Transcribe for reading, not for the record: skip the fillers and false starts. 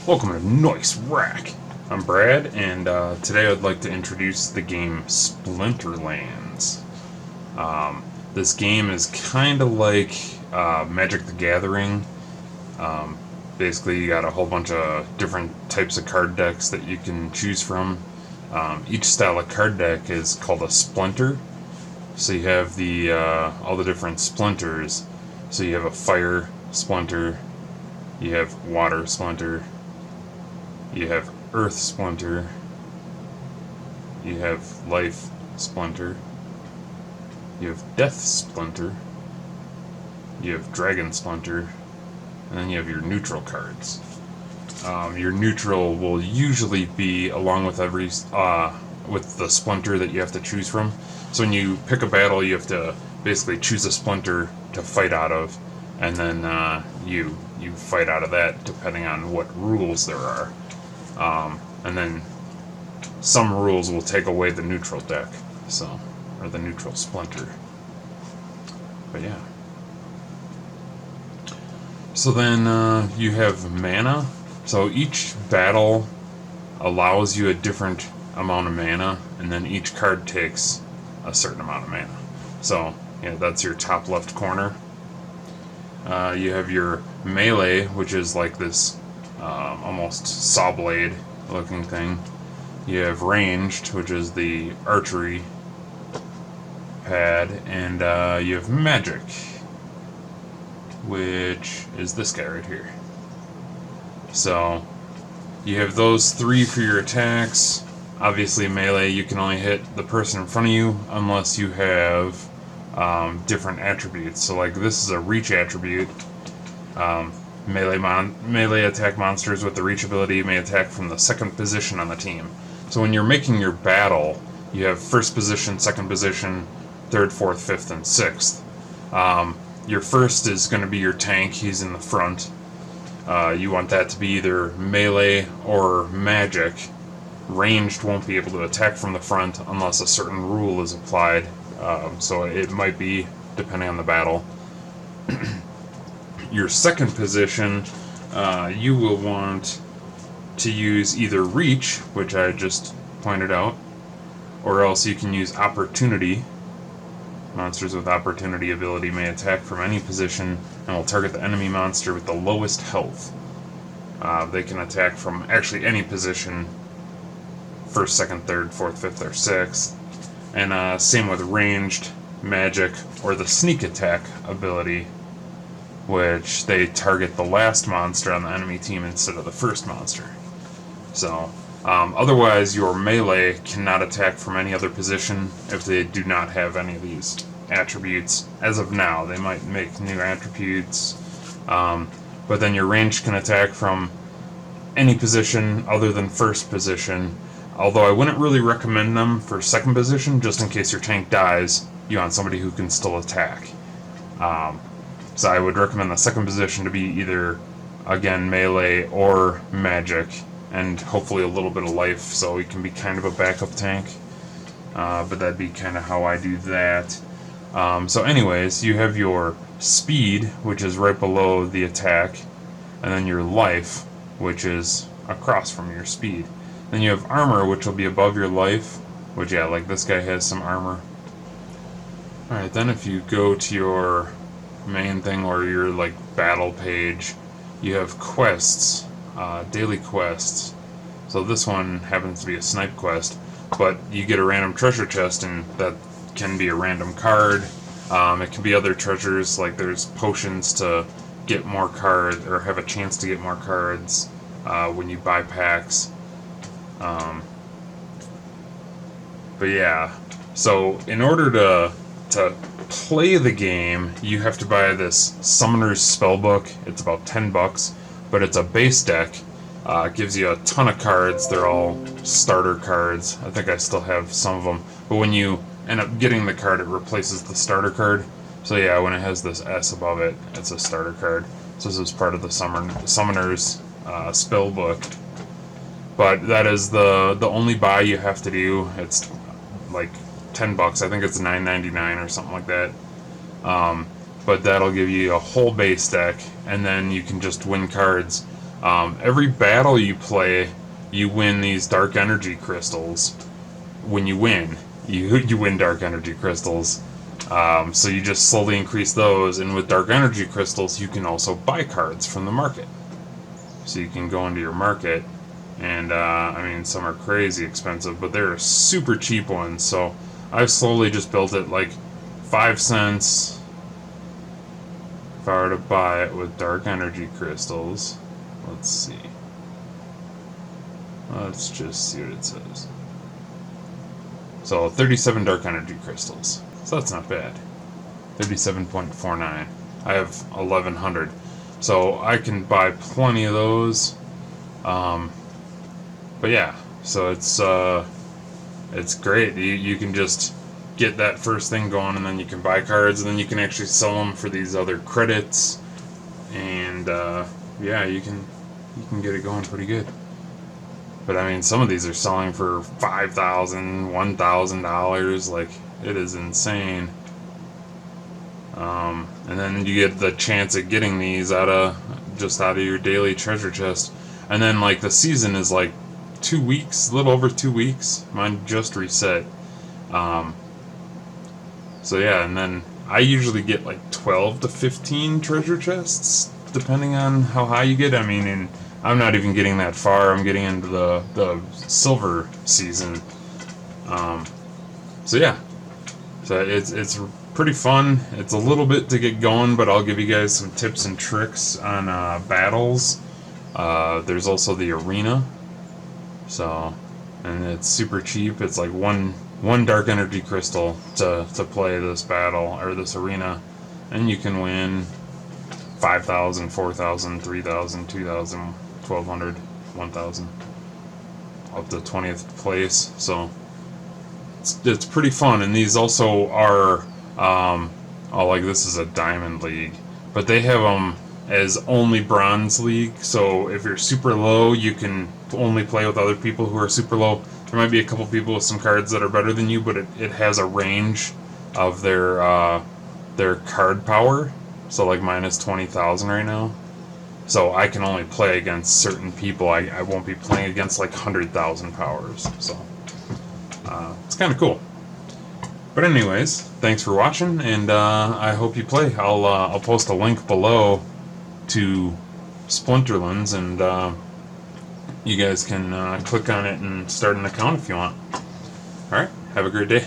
Welcome to Nice Rack. I'm Brad, and today I'd like to introduce the game Splinterlands. This game is kind of like Magic the Gathering. Basically, you got a whole bunch of different types of card decks that you can choose from. Each style of card deck is called a Splinter. So you have the all the different splinters. So you have a fire splinter, you have water splinter, you have earth splinter, you have life splinter, you have death splinter, you have dragon splinter, and then you have your neutral cards. Your neutral will usually be along with every with the splinter that you have to choose from. So when you pick a battle, you have to basically choose a splinter to fight out of, and then you fight out of that depending on what rules there are. And then some rules will take away the neutral deck, or the neutral splinter. But yeah. So then you have mana. So each battle allows you a different amount of mana, and then each card takes a certain amount of mana. So yeah, that's your top left corner. You have your melee, which is like this almost saw blade looking thing. You have ranged, which is the archery pad, and you have magic, which is this guy right here. So you have those three for your attacks. Obviously melee, you can only hit the person in front of you unless you have different attributes. So like this is a reach attribute. Melee attack monsters with the reach ability may attack from the second position on the team. So when you're making your battle, you have first position, second position, third, fourth, fifth, and sixth. Your first is going to be your tank. He's in the front. You want that to be either melee or magic. Ranged won't be able to attack from the front unless a certain rule is applied. So it might be depending on the battle. Your second position, you will want to use either reach, which I just pointed out, or else you can use opportunity. Monsters with opportunity ability may attack from any position and will target the enemy monster with the lowest health. They can attack from actually any position, first, second, third, fourth, fifth, or sixth. And same with ranged, magic, or the sneak attack ability, which they target the last monster on the enemy team instead of the first monster. So otherwise your melee cannot attack from any other position if they do not have any of these attributes. As of now, they might make new attributes, but then your range can attack from any position other than first position, although I wouldn't really recommend them for second position, just in case your tank dies, you want somebody who can still attack. So I would recommend the second position to be either, again, melee or magic, and hopefully a little bit of life, so he can be kind of a backup tank. But that'd be kind of how I do that. So anyways, you have your speed, which is right below the attack, and then your life, which is across from your speed. Then you have armor, which will be above your life, which, yeah, like this guy has some armor. Alright, then if you go to your main thing, or your like battle page, you have quests, daily quests. So this one happens to be a snipe quest, but you get a random treasure chest, and that can be a random card. It can be other treasures, like there's potions to get more cards, or have a chance to get more cards when you buy packs. But yeah, so in order to play the game, you have to buy this Summoner's Spellbook. It's about $10, but it's a base deck. It gives you a ton of cards. They're all starter cards. I think I still have some of them. But when you end up getting the card, it replaces the starter card. So yeah, when it has this S above it, it's a starter card. So this is part of the Summoner's Spellbook. But that is the only buy you have to do. It's like $10. I think it's $9.99 or something like that. But that'll give you a whole base deck, and then you can just win cards Every battle you play, you win these dark energy crystals. When you win, you win dark energy crystals. So you just slowly increase those, and with dark energy crystals, you can also buy cards from the market. So you can go into your market, and I mean, some are crazy expensive, but there are super cheap ones. So I've slowly just built it like 5 cents if I were to buy it with dark energy crystals. Let's see. Let's just see what it says. So 37 dark energy crystals. So that's not bad. 37.49. I have 1100. So I can buy plenty of those. But yeah, so it's great. You can just get that first thing going, and then you can buy cards, and then you can actually sell them for these other credits, and yeah, you can get it going pretty good. But I mean, some of these are selling for $5,000, $1,000. Like, it is insane. And then you get the chance of getting these out of your daily treasure chest. And then like the season is like 2 weeks, a little over 2 weeks. Mine just reset. So yeah, and then I usually get like 12 to 15 treasure chests, depending on how high you get. I mean, and I'm not even getting that far. I'm getting into the silver season. So yeah, so it's pretty fun. It's a little bit to get going, but I'll give you guys some tips and tricks on battles. There's also the arena. So, and it's super cheap. It's like one dark energy crystal to play this battle or this arena, and you can win 5,000, 4,000, 3,000, 2,000, 1,200, 1,000, up to 20th place. So it's pretty fun. And these also are like this is a diamond league, but they have them as only bronze league. So if you're super low, you can only play with other people who are super low. There might be a couple people with some cards that are better than you, but it has a range of their card power. So like minus 20,000 right now. So I can only play against certain people. I won't be playing against like 100,000 powers. So it's kind of cool. But anyways, thanks for watching, and I hope you play. I'll post a link below to Splinterlands, and you guys can click on it and start an account if you want. Alright, have a great day.